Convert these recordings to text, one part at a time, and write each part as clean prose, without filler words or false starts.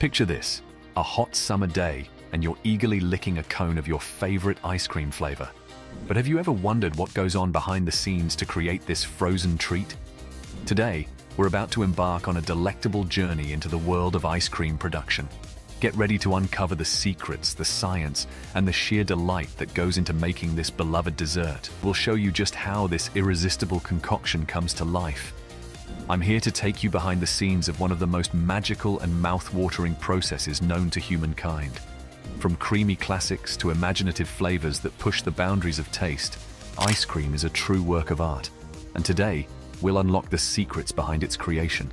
Picture this, a hot summer day, and you're eagerly licking a cone of your favorite ice cream flavor. But have you ever wondered what goes on behind the scenes to create this frozen treat? Today, we're about to embark on a delectable journey into the world of ice cream production. Get ready to uncover the secrets, the science, and the sheer delight that goes into making this beloved dessert. We'll show you just how this irresistible concoction comes to life. I'm here to take you behind the scenes of one of the most magical and mouth-watering processes known to humankind. From creamy classics to imaginative flavors that push the boundaries of taste, ice cream is a true work of art. And today, we'll unlock the secrets behind its creation.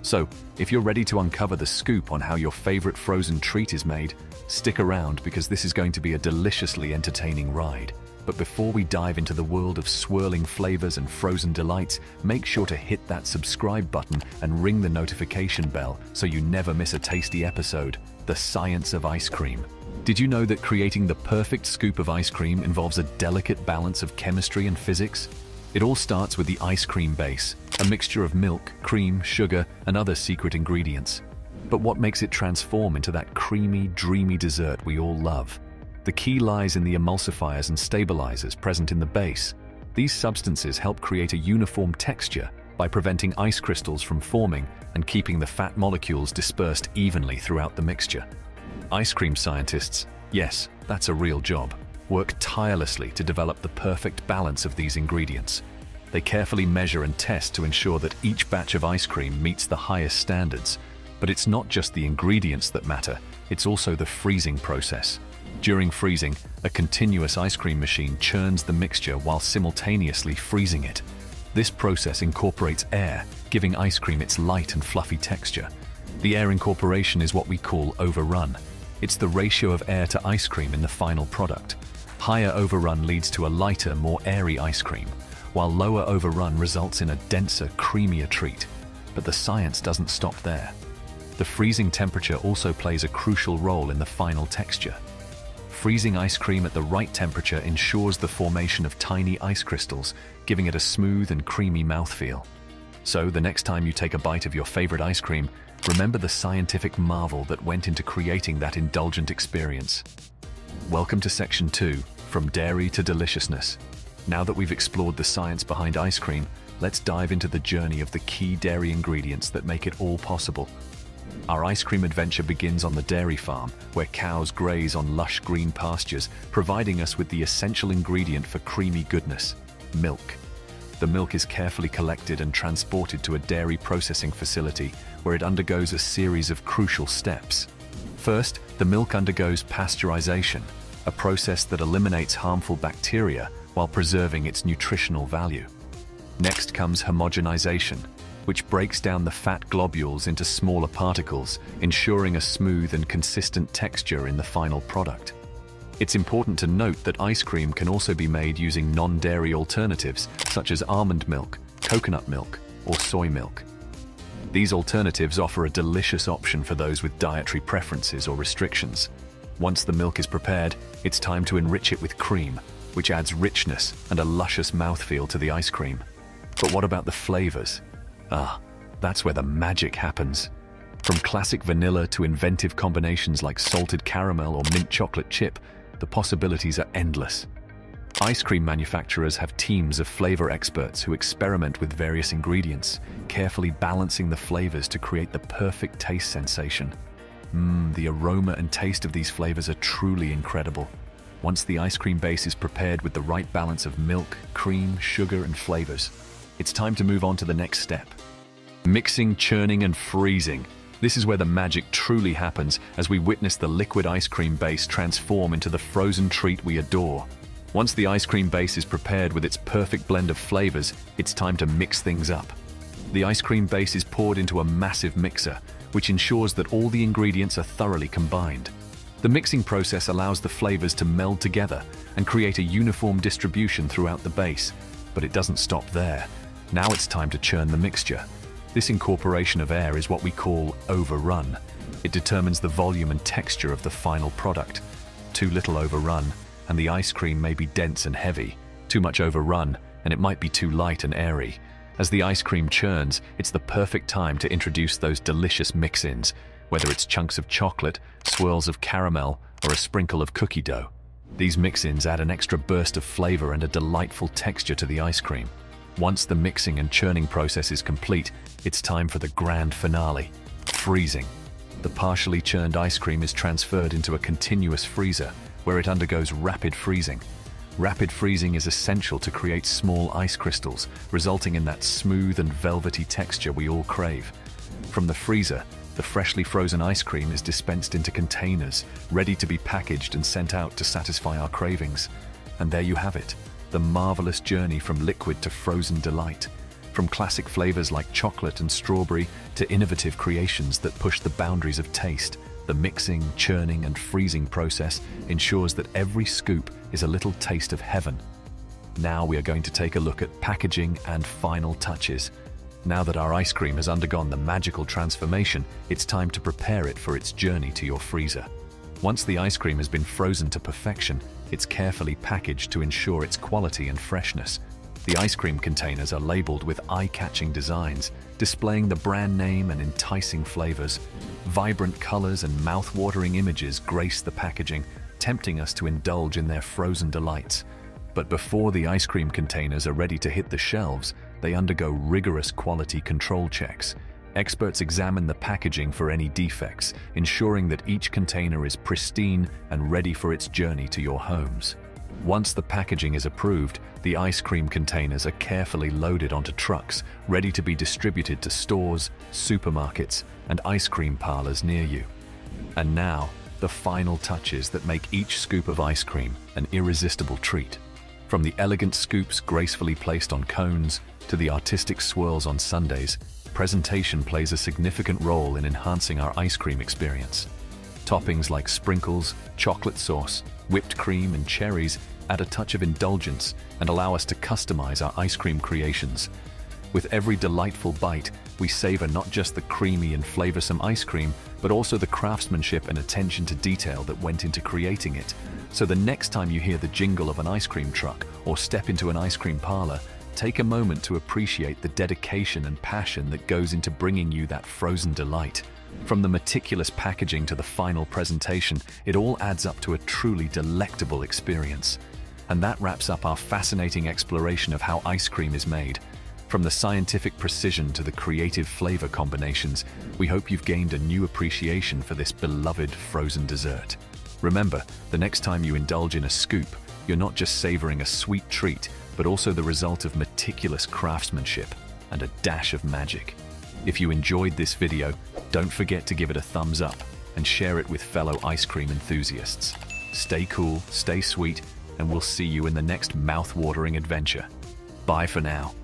So, if you're ready to uncover the scoop on how your favorite frozen treat is made, stick around because this is going to be a deliciously entertaining ride. But before we dive into the world of swirling flavors and frozen delights, make sure to hit that subscribe button and ring the notification bell so you never miss a tasty episode. The science of ice cream. Did you know that creating the perfect scoop of ice cream involves a delicate balance of chemistry and physics? It all starts with the ice cream base, a mixture of milk, cream, sugar, and other secret ingredients. But what makes it transform into that creamy, dreamy dessert we all love? The key lies in the emulsifiers and stabilizers present in the base. These substances help create a uniform texture by preventing ice crystals from forming and keeping the fat molecules dispersed evenly throughout the mixture. Ice cream scientists, yes, that's a real job, work tirelessly to develop the perfect balance of these ingredients. They carefully measure and test to ensure that each batch of ice cream meets the highest standards. But it's not just the ingredients that matter, it's also the freezing process. During freezing, a continuous ice cream machine churns the mixture while simultaneously freezing it. This process incorporates air, giving ice cream its light and fluffy texture. The air incorporation is what we call overrun. It's the ratio of air to ice cream in the final product. Higher overrun leads to a lighter, more airy ice cream, while lower overrun results in a denser, creamier treat. But the science doesn't stop there. The freezing temperature also plays a crucial role in the final texture. Freezing ice cream at the right temperature ensures the formation of tiny ice crystals, giving it a smooth and creamy mouthfeel. So, the next time you take a bite of your favorite ice cream, remember the scientific marvel that went into creating that indulgent experience. Welcome to Section 2, From Dairy to Deliciousness. Now that we've explored the science behind ice cream, let's dive into the journey of the key dairy ingredients that make it all possible. Our ice cream adventure begins on the dairy farm, where cows graze on lush green pastures, providing us with the essential ingredient for creamy goodness: milk. The milk is carefully collected and transported to a dairy processing facility, where it undergoes a series of crucial steps. First, the milk undergoes pasteurization, a process that eliminates harmful bacteria while preserving its nutritional value. Next comes homogenization, which breaks down the fat globules into smaller particles, ensuring a smooth and consistent texture in the final product. It's important to note that ice cream can also be made using non-dairy alternatives, such as almond milk, coconut milk, or soy milk. These alternatives offer a delicious option for those with dietary preferences or restrictions. Once the milk is prepared, it's time to enrich it with cream, which adds richness and a luscious mouthfeel to the ice cream. But what about the flavors? That's where the magic happens. From classic vanilla to inventive combinations like salted caramel or mint chocolate chip, the possibilities are endless. Ice cream manufacturers have teams of flavor experts who experiment with various ingredients, carefully balancing the flavors to create the perfect taste sensation. The aroma and taste of these flavors are truly incredible. Once the ice cream base is prepared with the right balance of milk, cream, sugar, and flavors, it's time to move on to the next step. Mixing, churning, and freezing. This is where the magic truly happens as we witness the liquid ice cream base transform into the frozen treat we adore. Once the ice cream base is prepared with its perfect blend of flavors, it's time to mix things up. The ice cream base is poured into a massive mixer, which ensures that all the ingredients are thoroughly combined. The mixing process allows the flavors to meld together and create a uniform distribution throughout the base. But it doesn't stop there. Now it's time to churn the mixture. This incorporation of air is what we call overrun. It determines the volume and texture of the final product. Too little overrun, and the ice cream may be dense and heavy. Too much overrun, and it might be too light and airy. As the ice cream churns, it's the perfect time to introduce those delicious mix-ins, whether it's chunks of chocolate, swirls of caramel, or a sprinkle of cookie dough. These mix-ins add an extra burst of flavor and a delightful texture to the ice cream. Once the mixing and churning process is complete, it's time for the grand finale, freezing. The partially churned ice cream is transferred into a continuous freezer, where it undergoes rapid freezing. Rapid freezing is essential to create small ice crystals, resulting in that smooth and velvety texture we all crave. From the freezer, the freshly frozen ice cream is dispensed into containers, ready to be packaged and sent out to satisfy our cravings. And there you have it, the marvelous journey from liquid to frozen delight. From classic flavors like chocolate and strawberry to innovative creations that push the boundaries of taste, the mixing, churning, and freezing process ensures that every scoop is a little taste of heaven. Now we are going to take a look at packaging and final touches. Now that our ice cream has undergone the magical transformation, it's time to prepare it for its journey to your freezer. Once the ice cream has been frozen to perfection, it's carefully packaged to ensure its quality and freshness. The ice cream containers are labeled with eye-catching designs, displaying the brand name and enticing flavors. Vibrant colors and mouth-watering images grace the packaging, tempting us to indulge in their frozen delights. But before the ice cream containers are ready to hit the shelves, they undergo rigorous quality control checks. Experts examine the packaging for any defects, ensuring that each container is pristine and ready for its journey to your homes. Once the packaging is approved, the ice cream containers are carefully loaded onto trucks, ready to be distributed to stores, supermarkets, and ice cream parlors near you. And now, the final touches that make each scoop of ice cream an irresistible treat. From the elegant scoops gracefully placed on cones to the artistic swirls on sundaes, presentation plays a significant role in enhancing our ice cream experience. Toppings like sprinkles, chocolate sauce, whipped cream, and cherries add a touch of indulgence and allow us to customize our ice cream creations. With every delightful bite, we savor not just the creamy and flavorsome ice cream, but also the craftsmanship and attention to detail that went into creating it. So the next time you hear the jingle of an ice cream truck or step into an ice cream parlor, take a moment to appreciate the dedication and passion that goes into bringing you that frozen delight. From the meticulous packaging to the final presentation, it all adds up to a truly delectable experience. And that wraps up our fascinating exploration of how ice cream is made. From the scientific precision to the creative flavor combinations, we hope you've gained a new appreciation for this beloved frozen dessert. Remember, the next time you indulge in a scoop, you're not just savoring a sweet treat, but also the result of meticulous craftsmanship and a dash of magic. If you enjoyed this video, don't forget to give it a thumbs up and share it with fellow ice cream enthusiasts. Stay cool, stay sweet, and we'll see you in the next mouth-watering adventure. Bye for now.